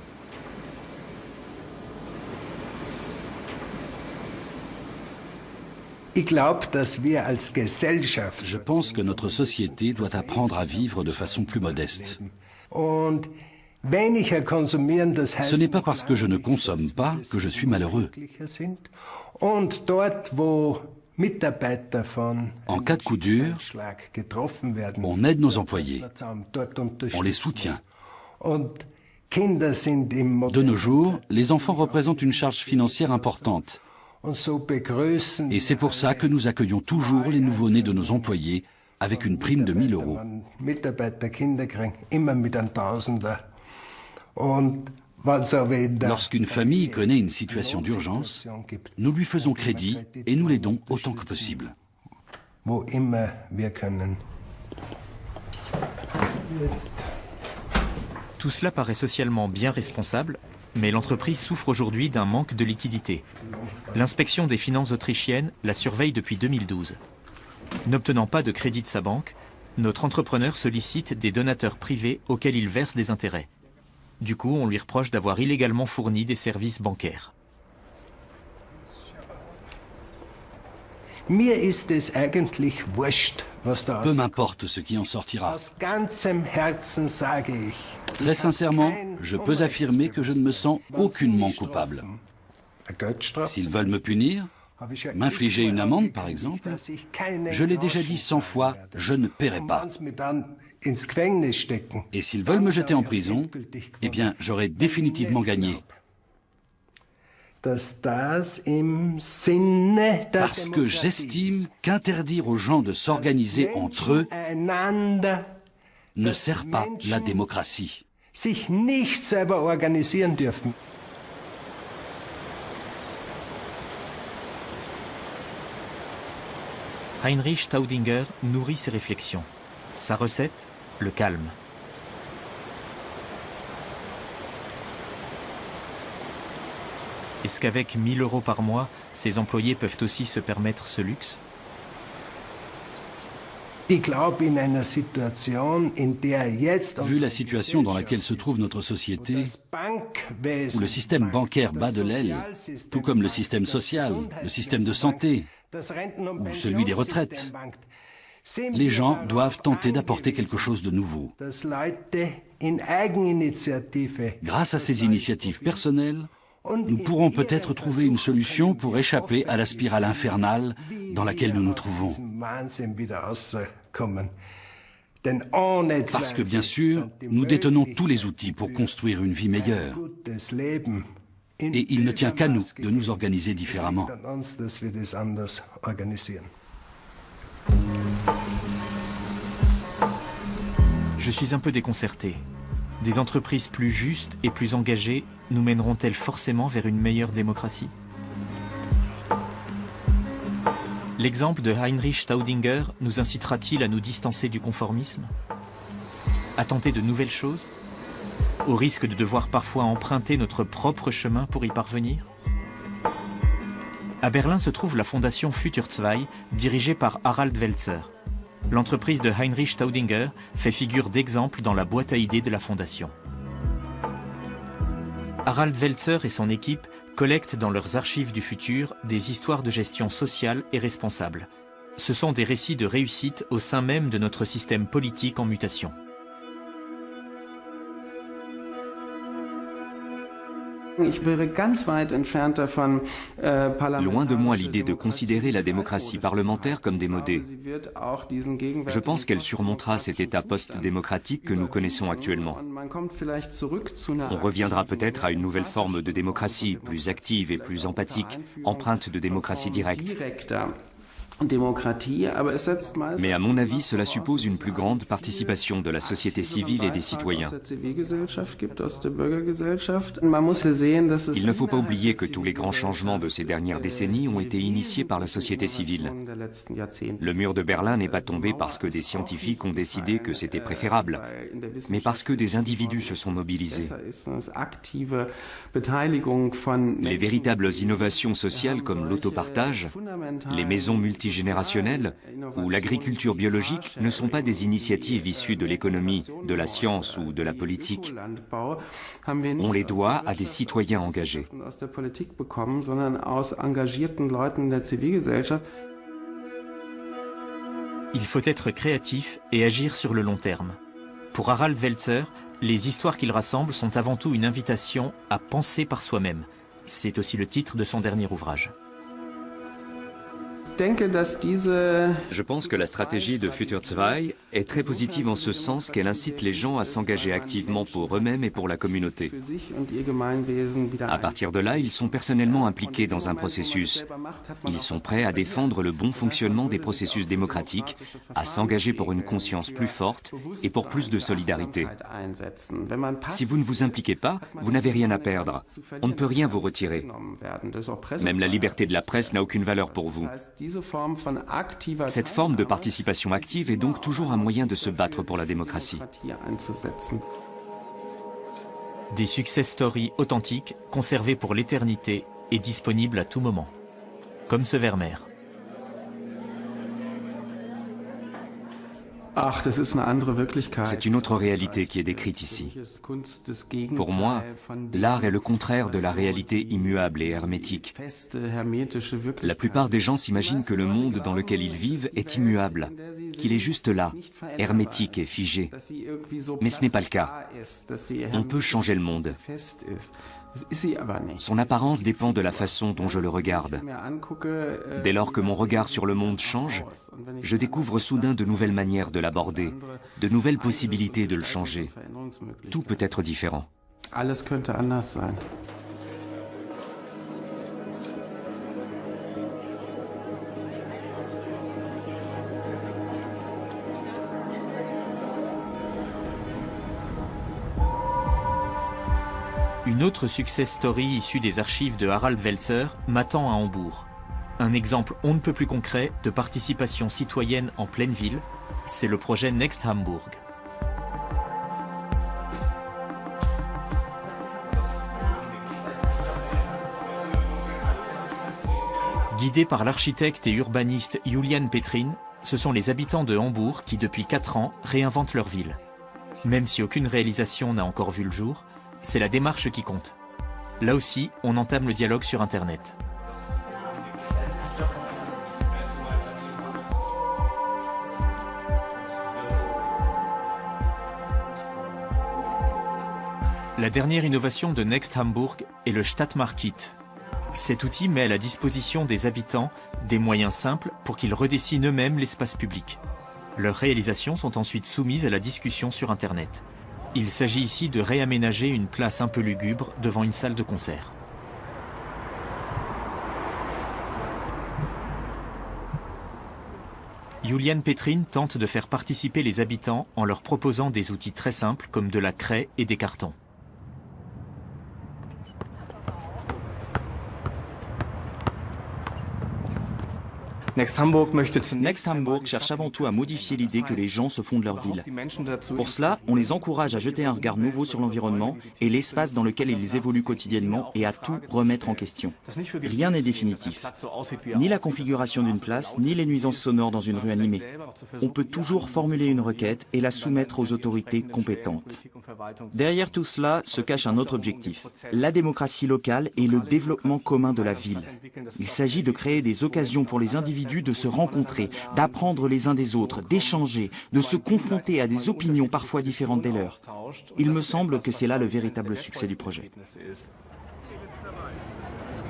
Je pense que notre société doit apprendre à vivre de façon plus modeste. Ce n'est pas parce que je ne consomme pas que je suis malheureux. En cas de coup dur, on aide nos employés, on les soutient. De nos jours, les enfants représentent une charge financière importante. Et c'est pour ça que nous accueillons toujours les nouveau-nés de nos employés avec une prime de 1000 euros. Lorsqu'une famille connaît une situation d'urgence, nous lui faisons crédit et nous l'aidons autant que possible. Tout cela paraît socialement bien responsable, mais l'entreprise souffre aujourd'hui d'un manque de liquidité. L'inspection des finances autrichienne la surveille depuis 2012. N'obtenant pas de crédit de sa banque, notre entrepreneur sollicite des donateurs privés auxquels il verse des intérêts. Du coup, on lui reproche d'avoir illégalement fourni des services bancaires. Peu m'importe ce qui en sortira. Très sincèrement, je peux affirmer que je ne me sens aucunement coupable. S'ils veulent me punir, m'infliger une amende par exemple, je l'ai déjà dit 100 fois, je ne paierai pas. Et s'ils veulent me jeter en prison, eh bien j'aurai définitivement gagné. Parce que j'estime qu'interdire aux gens de s'organiser entre eux ne sert pas la démocratie. Heinrich Staudinger nourrit ses réflexions. Sa recette, le calme. Est-ce qu'avec 1 000 € par mois, ces employés peuvent aussi se permettre ce luxe? Vu la situation dans laquelle se trouve notre société, où le système bancaire bat de l'aile, tout comme le système social, le système de santé, ou celui des retraites, les gens doivent tenter d'apporter quelque chose de nouveau. Grâce à ces initiatives personnelles, nous pourrons peut-être trouver une solution pour échapper à la spirale infernale dans laquelle nous nous trouvons. Parce que bien sûr, nous détenons tous les outils pour construire une vie meilleure. Et il ne tient qu'à nous de nous organiser différemment. Je suis un peu déconcerté. Des entreprises plus justes et plus engagées nous mèneront-elles forcément vers une meilleure démocratie? L'exemple de Heinrich Staudinger nous incitera-t-il à nous distancer du conformisme? À tenter de nouvelles choses? Au risque de devoir parfois emprunter notre propre chemin pour y parvenir? À Berlin se trouve la fondation Futur 2, dirigée par Harald Welzer. L'entreprise de Heinrich Staudinger fait figure d'exemple dans la boîte à idées de la fondation. Harald Welzer et son équipe collectent dans leurs archives du futur des histoires de gestion sociale et responsable. Ce sont des récits de réussite au sein même de notre système politique en mutation. Loin de moi l'idée de considérer la démocratie parlementaire comme démodée. Je pense qu'elle surmontera cet état post-démocratique que nous connaissons actuellement. On reviendra peut-être à une nouvelle forme de démocratie, plus active et plus empathique, empreinte de démocratie directe. Mais à mon avis, cela suppose une plus grande participation de la société civile et des citoyens. Il ne faut pas oublier que tous les grands changements de ces dernières décennies ont été initiés par la société civile. Le mur de Berlin n'est pas tombé parce que des scientifiques ont décidé que c'était préférable, mais parce que des individus se sont mobilisés. Les véritables innovations sociales comme l'autopartage, les maisons multigénérationnelles ou l'agriculture biologique ne sont pas des initiatives issues de l'économie, de la science ou de la politique. On les doit à des citoyens engagés. Il faut être créatif et agir sur le long terme. Pour Harald Welzer, les histoires qu'il rassemble sont avant tout une invitation à penser par soi-même. C'est aussi le titre de son dernier ouvrage. Je pense que la stratégie de Futur 2 est très positive en ce sens qu'elle incite les gens à s'engager activement pour eux-mêmes et pour la communauté. À partir de là, ils sont personnellement impliqués dans un processus. Ils sont prêts à défendre le bon fonctionnement des processus démocratiques, à s'engager pour une conscience plus forte et pour plus de solidarité. Si vous ne vous impliquez pas, vous n'avez rien à perdre. On ne peut rien vous retirer. Même la liberté de la presse n'a aucune valeur pour vous. Cette forme de participation active est donc toujours un moyen de se battre pour la démocratie. Des success stories authentiques, conservés pour l'éternité et disponibles à tout moment. Comme ce Vermeer. C'est une autre réalité qui est décrite ici. Pour moi, l'art est le contraire de la réalité immuable et hermétique. La plupart des gens s'imaginent que le monde dans lequel ils vivent est immuable, qu'il est juste là, hermétique et figé. Mais ce n'est pas le cas. On peut changer le monde. Son apparence dépend de la façon dont je le regarde. Dès lors que mon regard sur le monde change, je découvre soudain de nouvelles manières de l'aborder, de nouvelles possibilités de le changer. Tout peut être différent. Une autre success story issue des archives de Harald Welzer m'attend à Hambourg. Un exemple on ne peut plus concret de participation citoyenne en pleine ville, c'est le projet Next Hamburg. Guidés par l'architecte et urbaniste Julian Petrin, ce sont les habitants de Hambourg qui depuis 4 ans réinventent leur ville. Même si aucune réalisation n'a encore vu le jour, c'est la démarche qui compte. Là aussi, on entame le dialogue sur Internet. La dernière innovation de Next Hamburg est le Stadtmarkt. Cet outil met à la disposition des habitants des moyens simples pour qu'ils redessinent eux-mêmes l'espace public. Leurs réalisations sont ensuite soumises à la discussion sur Internet. Il s'agit ici de réaménager une place un peu lugubre devant une salle de concert. Julian Petrin tente de faire participer les habitants en leur proposant des outils très simples comme de la craie et des cartons. Next Hamburg cherche avant tout à modifier l'idée que les gens se font de leur ville. Pour cela, on les encourage à jeter un regard nouveau sur l'environnement et l'espace dans lequel ils évoluent quotidiennement et à tout remettre en question. Rien n'est définitif. Ni la configuration d'une place, ni les nuisances sonores dans une rue animée. On peut toujours formuler une requête et la soumettre aux autorités compétentes. Derrière tout cela se cache un autre objectif, la démocratie locale et le développement commun de la ville. Il s'agit de créer des occasions pour les individus de se rencontrer, d'apprendre les uns des autres, d'échanger, de se confronter à des opinions parfois différentes des leurs. Il me semble que c'est là le véritable succès du projet.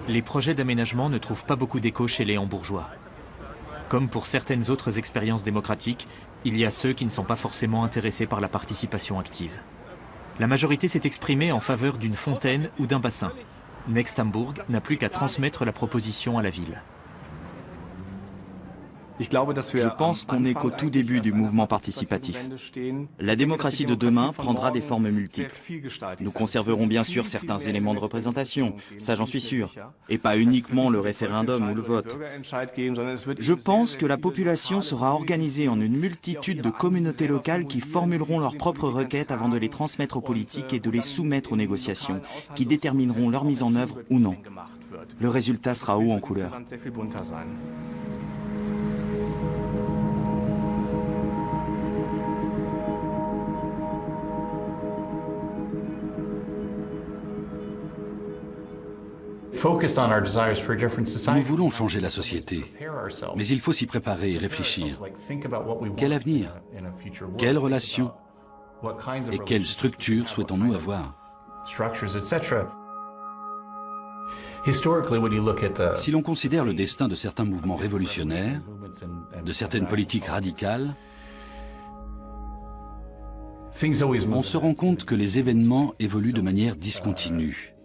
Les projets d'aménagement ne trouvent pas beaucoup d'écho chez les Hambourgeois. Comme pour certaines autres expériences démocratiques, il y a ceux qui ne sont pas forcément intéressés par la participation active. La majorité s'est exprimée en faveur d'une fontaine ou d'un bassin. Next Hamburg n'a plus qu'à transmettre la proposition à la ville. Je pense qu'on n'est qu'au tout début du mouvement participatif. La démocratie de demain prendra des formes multiples. Nous conserverons bien sûr certains éléments de représentation, ça j'en suis sûr, et pas uniquement le référendum ou le vote. Je pense que la population sera organisée en une multitude de communautés locales qui formuleront leurs propres requêtes avant de les transmettre aux politiques et de les soumettre aux négociations, qui détermineront leur mise en œuvre ou non. Le résultat sera haut en couleur. Nous voulons changer la société, mais il faut s'y préparer et réfléchir. Quel avenir? Quelles relations? Et quelles structures souhaitons-nous avoir? Si l'on considère le destin de certains mouvements révolutionnaires, de certaines politiques radicales, on se rend compte que les événements évoluent de manière discontinue.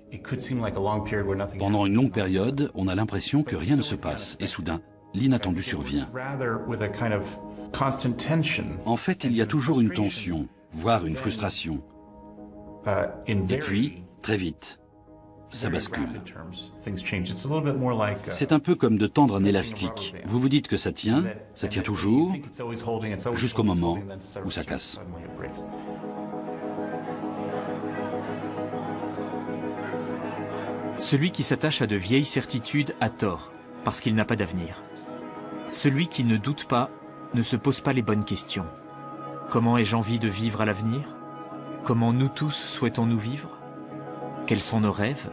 Pendant une longue période, on a l'impression que rien ne se passe, et soudain, l'inattendu survient. En fait, il y a toujours une tension, voire une frustration. Et puis, très vite, ça bascule. C'est un peu comme de tendre un élastique. Vous vous dites que ça tient toujours, jusqu'au moment où ça casse. Celui qui s'attache à de vieilles certitudes a tort, parce qu'il n'a pas d'avenir. Celui qui ne doute pas ne se pose pas les bonnes questions. Comment ai-je envie de vivre à l'avenir? Comment nous tous souhaitons-nous vivre? Quels sont nos rêves?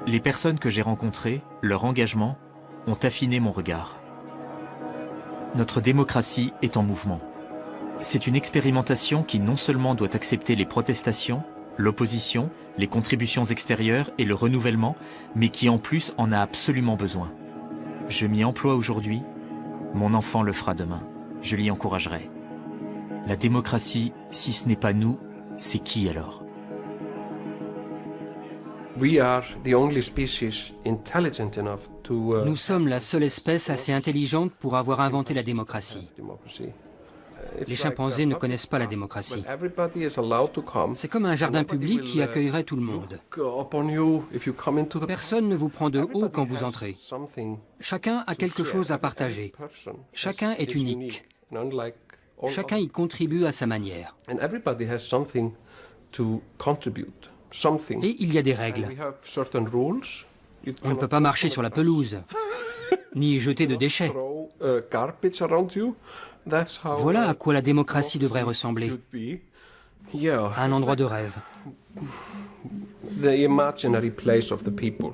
Les personnes que j'ai rencontrées, leur engagement, ont affiné mon regard. Notre démocratie est en mouvement. C'est une expérimentation qui non seulement doit accepter les protestations, l'opposition, les contributions extérieures et le renouvellement, mais qui en plus en a absolument besoin. Je m'y emploie aujourd'hui, mon enfant le fera demain. Je l'y encouragerai. La démocratie, si ce n'est pas nous, c'est qui alors? Nous sommes la seule espèce assez intelligente pour avoir inventé la démocratie. Les chimpanzés ne connaissent pas la démocratie. C'est comme un jardin public qui accueillerait tout le monde. Personne ne vous prend de haut quand vous entrez. Chacun a quelque chose à partager. Chacun est unique. Chacun y contribue à sa manière. Et il y a des règles. On ne peut pas marcher sur la pelouse, ni jeter de déchets. Voilà à quoi la démocratie devrait ressembler. Un endroit de rêve. The imaginary place of the people.